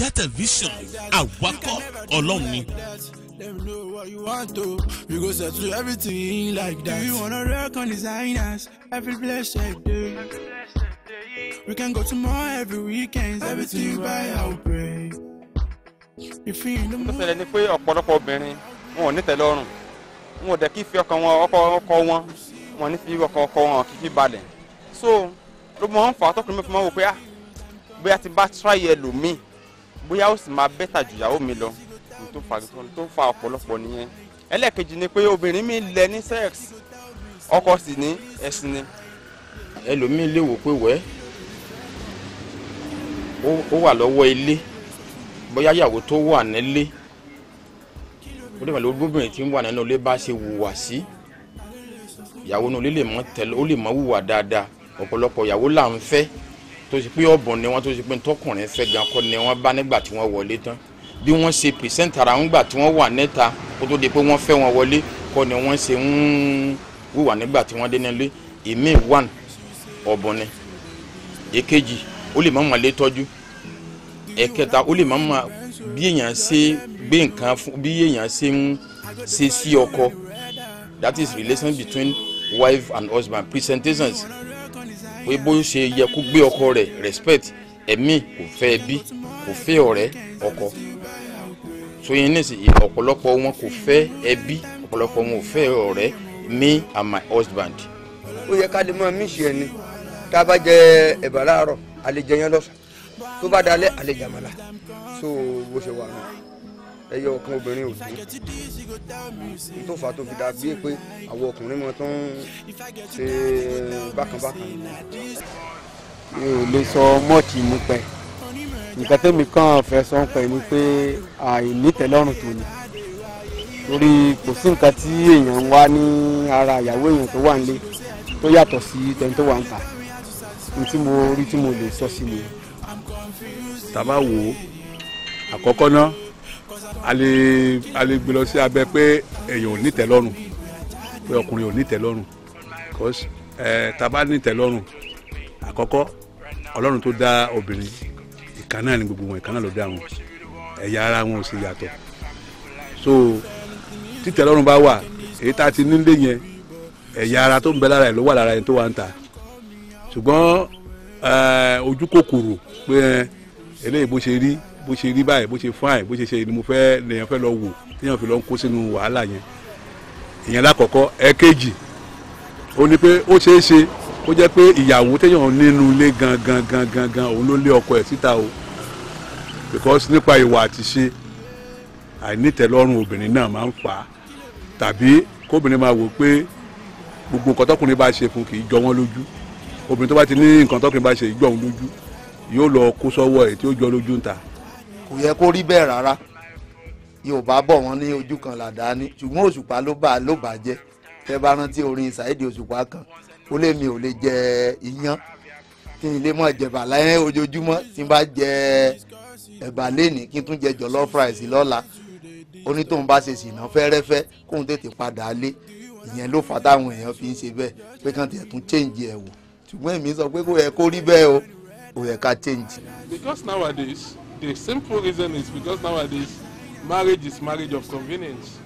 Àjíkẹ́ television àwakọ̀ Ọlọ́run ni. Let me know what you want to. We go settle everything like that. Do you wanna work on designers every blessed day? We can go to mall every weekend. Everything by our pray. If you in the mood. Ṣẹlẹ̀ ni pé ọ̀pọ̀lọpọ̀ obìnrin wọn ò ní tẹ́lọ́rùn. Wọn ò dẹ̀ kí fi ọkàn wọn ọkọ wọn. Wọn ní fi ọkọ wọn kí fi balẹ̀. So ló mọ̀ ń fà á tọkùnrin mi fún wọn wò pé bóyá ti bá try ẹlòmíì bóyá ó sì máa bẹ́tà ju ìyàwó mi lọ. Tó fa ọ̀pọ̀lọpọ̀ nìyẹn. Ẹlẹ́ẹ̀kejì ni pé obìnrin mi lẹ ní sex ọkọ sì ní ẹ̀sìn ni. Ẹlòmíì lè wò pé wẹ́ ó wà lọ́wọ́ ilé bóyá ìyàwó tó wà nílé ó lè wà lórí obìnrin tí ń wà nínú ilé bá ṣe wùwà sí ìyàwó náà lè mọ́ tẹ́lẹ̀ ó lè mọ́ wùwà dáadáa. Ọ̀pọ̀lọpọ̀ ìyàwó là ń fẹ́ tó ṣe pé ọ̀bùn ni wọ́n tó ṣe pé tọkùnrin fẹ́ gan kọ́ ni wọ́n bá nígbà tí wọ́n wọlé tán bí wọ́n ṣe pèsèntì ara wọn gbà tí wọ́n wà níta kó tó di pé wọ́n fẹ́ wọn wọlé kọ́ ni wọ́n ṣe ń wùwà nígbà tí wọ́n dé nílé. Èmi one ọ̀bùn ni èkejì ó lè má mọ̀ lé tọ́jú ẹ̀kẹta ó lè má mọ̀ bí èèyàn ṣe gbé nǹkan fún bí èèyàn ṣe ń ṣe sí ọkọ. That is relation between wife and husband presentations pé bó ṣe yẹ kó gbé ọkọ rẹ̀ respect ẹ̀mí kò fẹ́ ẹbí kò fẹ́ ọ̀rẹ́ ọkọ. So yẹn ní sìn ọ̀pọ̀lọpọ̀ wọn kò fẹ́ ẹbí ọ̀pọ̀lọpọ̀ wọn ò fẹ́ ọ̀rẹ́ me and my husband. Ó yẹ ká lè mọ mísì ẹni tá a bá jẹ ẹ̀bà láàárọ̀ a lè jẹ yẹn lọ́sàn tó bá dalẹ̀ a lè jàmàlà. So bó ṣe wà náà ẹyọ ọkàn obìnrin ò tó fà tó fi dà bí pé àwọn ọkùnrin mọ tó ń ṣe bákanbákan. Mi ò lè sọ mọ́ọ̀tì nípa ẹ̀ nǹkan tẹ́mi kàn fẹ́ sọ pé ni pé àìnítẹ́lọ́rùn tó ní torí kò sí nǹkan tí èèyàn ń wá ní ara ìyàwó èèyàn tó wà nílé tó yàtọ̀ sí tẹni tó wà ń ta ní tí mo rí tí mo lè sọ sí nìyẹn. Tàbá wò ó àkọ́kọ́ náà a lè gbé lọ sí abẹ́ pé èèyàn ò nítẹ́lọ́rùn pé ọkùnrin ò nítẹ́lọ́rùn because tàbá nítẹ́lọ́rùn àkọ́kọ́ Ọlọ́run tó dá obìnrin ìkan náà ni gbogbo wọn ìkan náà ló dá wọn ẹ̀yà ara wọn ò sì yàtọ̀. So títẹ́lọ́rùn bá wà èyí tá a ti nílé yẹn ẹ̀yà ara tó ń bẹ lára ẹ̀ ló wà lára ẹ̀ tó wà ń ta ṣùgbọ́n ojú kòkòrò pé eléyìí bó ṣe rí báyìí bó ṣe fáìn bó ṣe ṣe ni mo fẹ́ lèèyàn fẹ́ lọ wò téèyàn fi lọ ń kó sínú wàhálà yẹn ìyẹn lákọ̀ọ́kọ́. ẹ̀kejì ó ní pé ó ṣeé ṣe kó jẹ́ pé ìyàwó téèyàn nínú ilé gangan òun ló lé ọkọ ẹ̀ síta o because nípa ìwà àti ṣe àìnítẹ́lọ́rùn obìnrin náà máa ń fà á tàbí kóbìnrin máa wò pé gbogbo nǹkan tọkùnrin bá ṣe fún kì í jọ wọ́n lójú obìnrin tó bá ti ní nǹkan tọkùnrin bá ṣe ìjọ òun lójú yóò lọ kó sọ́wọ́ ẹ̀ tí ó jọ lójú ń ta. Kò yẹ kó rí bẹ́ẹ̀ rárá Yorùbá bọ̀ wọ́n ní ojú kan làdá ní ṣùgbọ́n Òṣùpá ló bàjẹ́ tẹ́ bá rántí orin Saheed Òṣùpá kan ó lé mi ò lè jẹ iyán kí n lè mọ̀ jẹ̀bà láyé ojoojúmọ́ tí n bá jẹ ẹ̀bà lénìí kí n tún jẹ jollof rice lọ́la onítòun bá ṣe sìnà fẹ́rẹ́fẹ́ kóun tètè padà lé ìyẹn ló fà táwọn èèyàn fi ń ṣe bẹ́ẹ̀ pé kàn tiẹ̀ tún change ẹ̀ wò ṣùgbọ́n èmi sọ pé kò yẹ kó rí bẹ́ẹ̀ o kò yẹ ká change. Because nowadays the simple reason is because nowadays marriage is marriage of convenience.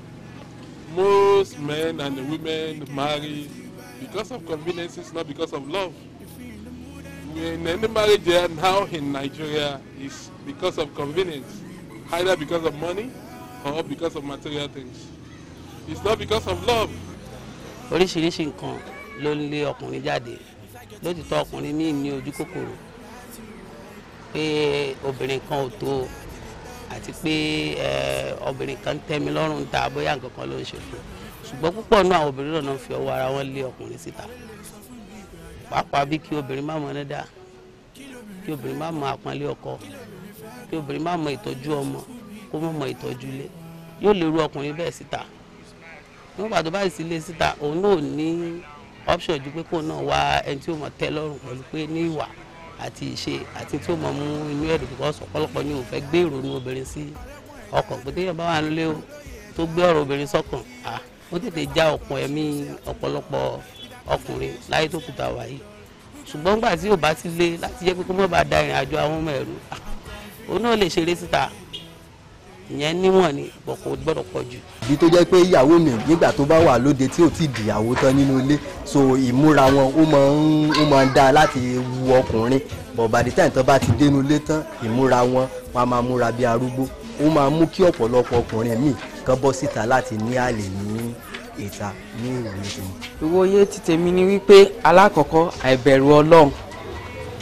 Most men and women marry because of convenience, not because of love. In any marriage there now in Nigeria is because of convenience, either because of money or because of material things. It's not because of love. Oríṣiríṣi nǹkan ló ń lé ọkùnrin jáde lótìtọ́ ọkùnrin ní ojú kòkòrò pé obìnrin kan ò tó àti pé obìnrin kan tẹ́mi lọ́rùn ta bóyá nǹkan kan ló ń ṣe fún ṣùgbọ́n púpọ̀ náà àwọn obìnrin náà fi ọwọ́ ara wọn lé ọkùnrin síta pàápàá bí kí obìnrin má mọ ní dá kí obìnrin má mọ àpọ́nlé ọkọ kí obìnrin má mọ ìtọ́jú ọmọ kó má mọ ìtọ́jú ilé yóò lè ru ọkùnrin bẹ́ẹ̀ síta nígbà tó bá sì lé síta òun náà ní option ju pé kó náà wá ẹni tí ó mọ tẹ́ lọ́rùn pẹ̀lú pé ní ìwà àti ìṣe àti tí ó mọ mú inú ẹ̀dùn because ọ̀pọ̀lọpọ̀ ni ò fẹ́ gbé ìrònú obìnrin sí ọkàn pé téèyàn bá wà nílé o tó gbé ọ̀rọ̀ obìnrin sọ́kàn ó tètè já ọ̀pọ̀ ẹ̀mí ọ̀pọ̀lọpọ̀ ọkùnrin láyé tó kùtà wáyé ṣùgbọ́n gbà tí ò bá ti lé láti jẹ́ pé kó má bàa da ìrìn àjò àwọn ọmọ ẹ̀rú òun náà lè ṣeré síta ìyẹn níwọ̀n ni kò gbọ́dọ̀ pọ̀ jù. ìdí tó jẹ́ pé ìyàwó mi nígbà tó bá wà lóde tí ò tí ì dìyàwó tán nínú ilé so ìmúra wọn ó máa ń dáa láti wu ọkùnrin but by the time tó bá ti dénú ilé tán ìmúra wọn á máa múra bí arúgbó ó máa mú kí ọ̀pọ̀lọpọ̀ ọkùnrin míì kán bọ́ síta láti ní àlè ní ìta ní ìwòye tèmi. ìwòye ti tèmi ni wípé alákọ̀ọ́kọ́ àìbẹ̀rù ọlọ́run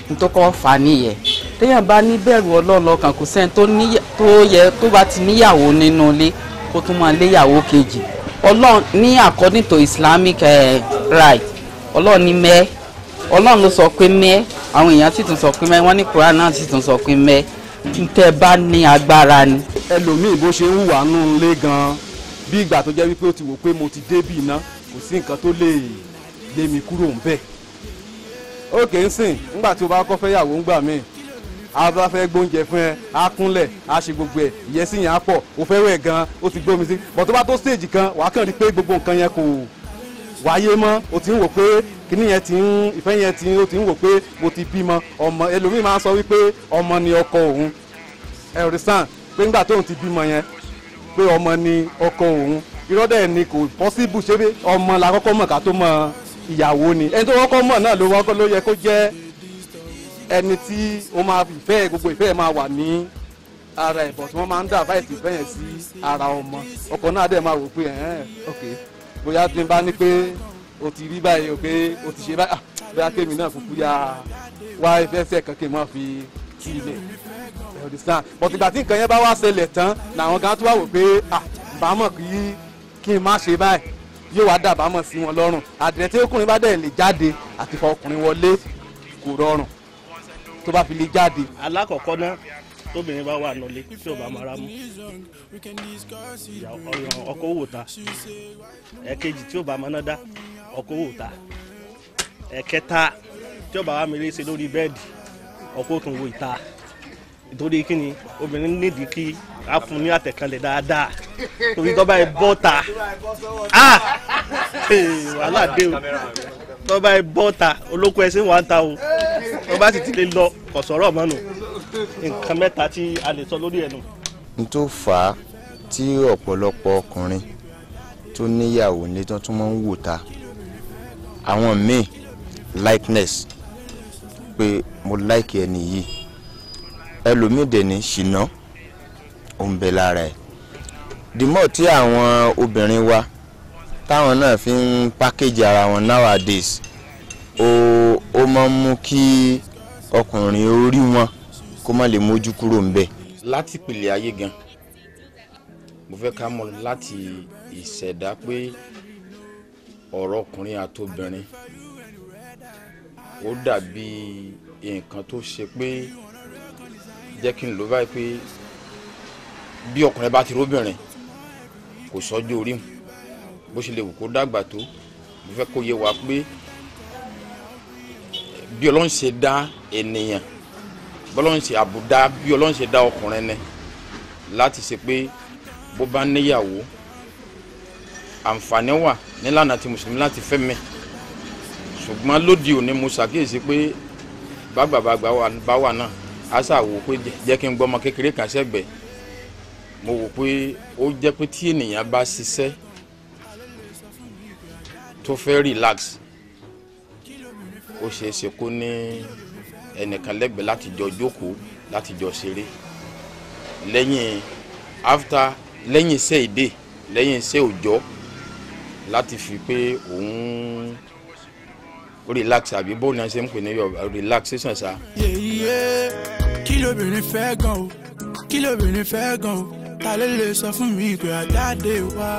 nítorí kọ́ fà á nìyẹn téèyàn bá ní bẹ̀rù ọlọ́run lọ́kàn kò sẹ́ni tó bá ti níyàwó nínú ilé kó tún máa léyàwó kejì ọlọ́run ní according to Islamic right ọlọ́run ní mẹ́ ọlọ́run ló sọ pé mẹ́ àwọn èèyàn sì tún sọ pé mẹ́ wọ́n ní Quran náà sì tún sọ pé mẹ́ tẹ́ bá ní agbára ni. ẹlòmíì bó ṣe ń hùwà nù ilé gan-an bí ìgbà tó jẹ́ wípé ó ti wò pé mo ti débì iná kò sí nǹkan tó lè lé mi kúrò ń bẹ̀. ó kì í sìn nígbà tí o bá kọ́ fẹ́ yàwó ńgbà míì a bá fẹ́ gbóúnjẹ fún ẹ á kúnlẹ̀ á ṣe gbogbo ẹ̀ ìyẹ́sí yẹn á pọ̀ o fẹ́ wẹ̀ gan ó ti gbómi sí bọ̀ tó bá tó stage kan wàá kàn rí pé gbogbo nǹkan yẹn kò wáyé mọ́ o ti ń wò pé kíní yẹn ti ń ìfẹ́ yẹn o ti ń wò pé mo ti bímọ ọmọ ẹlòmíì máa ń sọ wípé ọmọ ni ọkọ òun ẹ̀rì sàn pé nígbà tóun ti bímọ yẹn pé ọmọ ni ọkọ òun irọ́ dẹ̀ ni kò possible ṣé pé ọmọ la kọ́kọ́ mọ̀ ká tó mọ ìyàwó ni ẹni tó kọ́kọ́ mọ̀ náà ló yẹ kó jẹ́ ẹni tí ó máa ìfẹ́ gbogbo ìfẹ́ máa wà ní ara ẹ̀ bọ̀ tí wọ́n máa ń dà báyìí ìfẹ́ yẹn sí ara ọmọ ọkọ náà dẹ̀ máa wò pé ok bóyá tí n bá ní pé o ti rí báyìí o pé o ti ṣe báyìí bóyá kémi náà kúkú ya wá ìfẹ́ sẹ̀ kankan máa fi kí ilẹ̀ ẹ̀rọ̀dìsán bọ̀tìgbà tí nǹkan yẹn bá wá ṣẹlẹ̀ tán làwọn gan tó wà wò pé bámọ̀ kí n má ṣe báyìí yóò wá dàbámọ̀ sí wọn lọ́rùn àdìrẹ́ tí ọkùnrin bá dẹ̀ lè jáde àti fọ ọkùnrin wọlé kò rọrùn tó bá fi lè jáde. alákọ̀ọ́kọ́ náà tóbìnrin bá wà nọlé tí ò bá mara mú ọkọ owó ta ẹ̀kejì tí ò bá mọ́ná dá ọkọ owó ta ẹ̀kẹta tí ò bá wà mèrè ṣe lórí bẹ́ẹ̀dì ọkọ tún wo ìta nítorí kíni obìnrin nídìí kí a fún ní àtẹ̀kànlẹ̀ dáadáa torí tó bá yẹ bọ́ta wàhálà dé o tó bá yẹ bọ́ta olóko ẹsẹ̀ wà ń ta o tó bá sì ti lè lọ kò sọ̀rọ̀ mọ́nu nǹkan mẹ́ta tí a lè sọ lórí ẹnu. n tó fà á tí ọ̀pọ̀lọpọ̀ ọkùnrin tó níyàwó ní tó tún máa ń wò ta àwọn míì likeness pé mo like ẹni yìí ẹlòmíì dẹ̀ ní ṣìnà ó ń bẹ lára ẹ̀ dìmọ̀ tí àwọn obìnrin wa táwọn náà fi ń pákéjì ara wọn nowadays ó máa ń mú kí ọkùnrin orí wọn kó má lè mójú kúrò ń bẹ. láti pìlẹ̀ ayé gan mo fẹ́ ká mọ̀ láti ìṣẹ̀dá pé ọ̀rọ̀ ọkùnrin àtobìnrin ó dàbí nǹkan tó ṣe pé jẹ́ kí n lò báyìí pé bí ọkùnrin bá ti róbìnrin kò sọ́jọ́ orí mu bó ṣe lè wù kó dàgbà tó mo fẹ́ kó yé wa pé bí Ọlọ́run ṣe dá ènìyàn bọ́lọ́run ṣe àbùdá bí Ọlọ́run ṣe dá ọkùnrin ni láti ṣe pé bó bá níyàwó àǹfààní wà nílànà tí mùsùlùmí láti fẹ́ mi ṣùgbọ́n lóde òní mo ṣàkíyèsí pé bàgbàbàgbà bá wà náà a ṣàwò pé jẹ́ kí n gbọ́ ọmọ kékeré kan sẹ́gbẹ̀ẹ́ mo wò pé ó jẹ́ pé tí ènìyàn bá ṣiṣẹ́ tó fẹ́ relax ó ṣeé ṣe kó ní ẹnìkan lẹ́gbẹ̀ẹ́ láti jọ jókòó láti jọ ṣeré lẹ́yìn iṣẹ́ ìdè lẹ́yìn iṣẹ́ òòjọ́ láti fi pé òun relax àbí bóun náà ṣe ń pè ní relaxation sa. kí lóbìnrin fẹ́ gan o kí lóbìnrin fẹ́ gan o ta ló lè sọ fún mi pé àjáde wá.